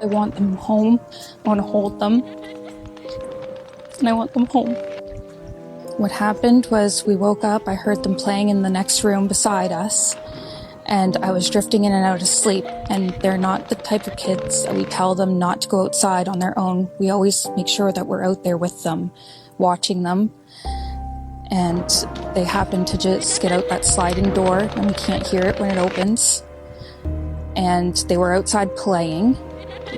I want them home. I want to hold them. And I want them home. What happened was we woke up, I heard them playing in the next room beside us, and I was drifting in and out of sleep, and they're not the type of kids that we tell them not to go outside on their own. We always make sure that we're out there with them, watching them, and they happen to just get out that sliding door, and we can't hear it when it opens, and they were outside playing,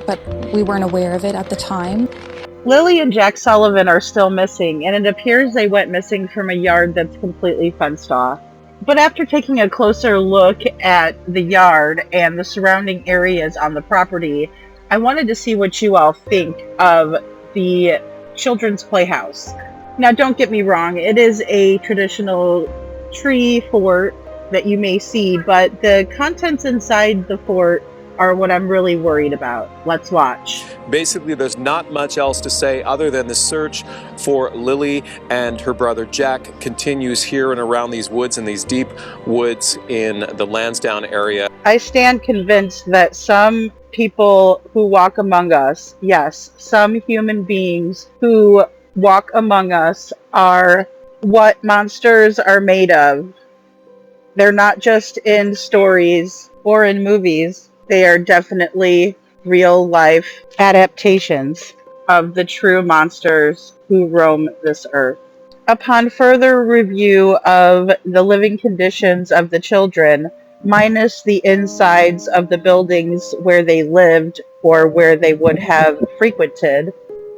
but we weren't aware of it at the time. Lily and Jack Sullivan are still missing, and it appears they went missing from a yard that's completely fenced off. But after taking a closer look at the yard and the surrounding areas on the property, I wanted to see what you all think of the children's playhouse. Now, don't get me wrong, it is a traditional tree fort that you may see, but the contents inside the fort are what I'm really worried about. Let's watch. Basically, there's not much else to say other than the search for Lily and her brother Jack continues here and around these woods and these deep woods in the Lansdowne area. I stand convinced that some people who walk among us, yes, some human beings who walk among us are what monsters are made of. They're not just in stories or in movies. They are definitely real life adaptations of the true monsters who roam this earth. Upon further review of the living conditions of the children, minus the insides of the buildings where they lived or where they would have frequented,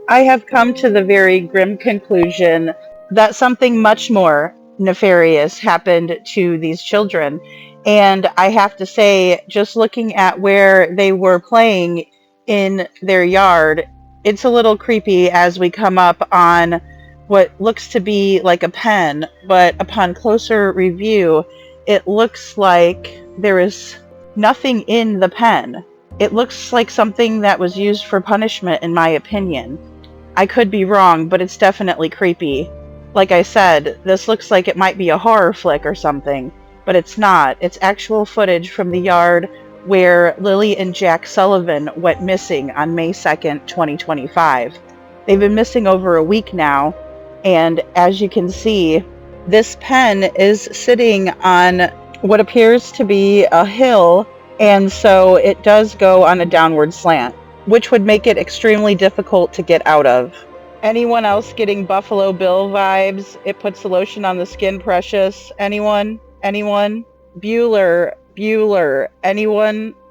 I have come to the very grim conclusion that something much more nefarious happened to these children. And I have to say, just looking at where they were playing in their yard, it's a little creepy as we come up on what looks to be like a pen, but upon closer review, it looks like there is nothing in the pen. It looks like something that was used for punishment, in my opinion. I could be wrong, but it's definitely creepy. Like I said, this looks like it might be a horror flick or something. But it's not. It's actual footage from the yard where Lily and Jack Sullivan went missing on May 2nd, 2025. They've been missing over a week now, and as you can see, this pen is sitting on what appears to be a hill, and so it does go on a downward slant, which would make it extremely difficult to get out of. Anyone else getting Buffalo Bill vibes? It puts the lotion on the skin precious. Anyone? Bueller,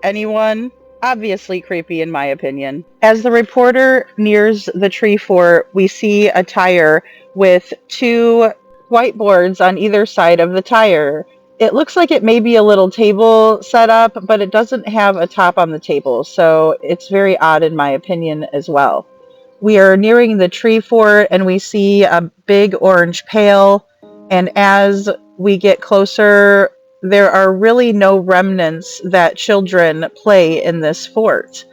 anyone? Obviously creepy in my opinion. As the reporter nears the tree fort, we see a tire with two whiteboards on either side of the tire. It looks like it may be a little table set up, but it doesn't have a top on the table, so it's very odd in my opinion as well. We are nearing the tree fort and we see a big orange pail, and as we get closer, there are really no remnants that children play in this fort.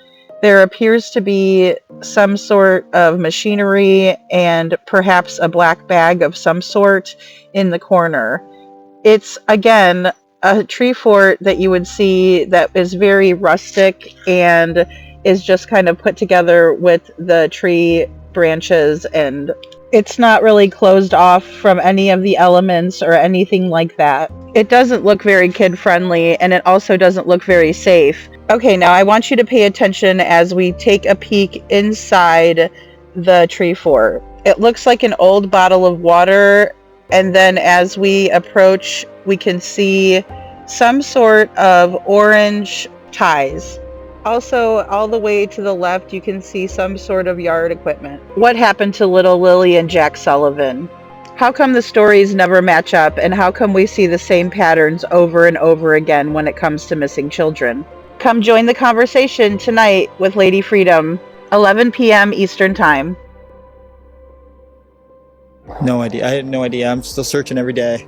There appears to be some sort of machinery and perhaps a black bag of some sort in the corner. It's, again, a tree fort that you would see that is very rustic and is just kind of put together with the tree branches, and it's not really closed off from any of the elements or anything like that. It doesn't look very kid-friendly, and it also doesn't look very safe. Okay, now I want you to pay attention as we take a peek inside the tree fort. It looks like an old bottle of water, and then as we approach, we can see some sort of orange ties. Also, all the way to the left, you can see some sort of yard equipment. What happened to little Lily and Jack Sullivan? How come the stories never match up, and how come we see the same patterns over and over again when it comes to missing children? Come join the conversation tonight with Lady Freedom, 11 p.m. Eastern Time. No idea. I had no idea. I'm still searching every day.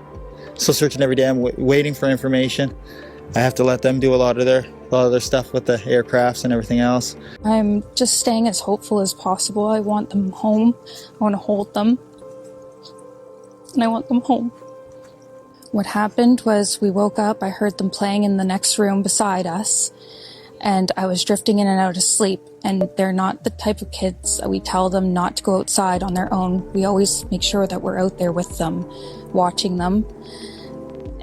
I'm waiting for information. I have to let them do a lot of their stuff with the aircrafts and everything else. I'm just staying as hopeful as possible. I want them home. I want to hold them. And I want them home. What happened was we woke up, I heard them playing in the next room beside us, and I was drifting in and out of sleep. And they're not the type of kids that we tell them not to go outside on their own. We always make sure that we're out there with them, watching them.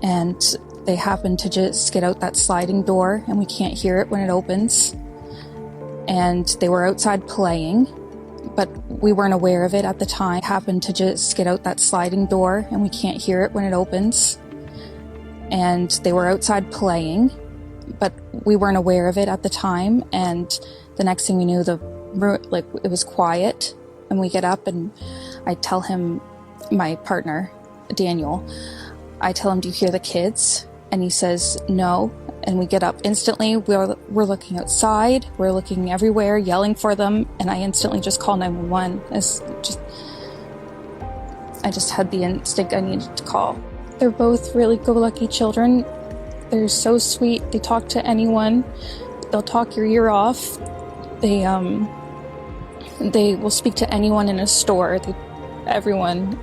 And they happen to just get out that sliding door, and we can't hear it when it opens. And they were outside playing, but we weren't aware of it at the time. Happened to just get out that sliding door, and we can't hear it when it opens. And they were outside playing, but we weren't aware of it at the time. And the next thing we knew, it was quiet, and we get up, and I tell him, my partner, Daniel, I tell him, "Do you hear the kids?" And he says, "No." And we get up instantly. We're looking outside. We're looking everywhere, yelling for them. And I instantly just call 911. I just had the instinct I needed to call. They're both really go-lucky children. They're so sweet. They talk to anyone. They'll talk your ear off. They will speak to anyone in a store. Everyone.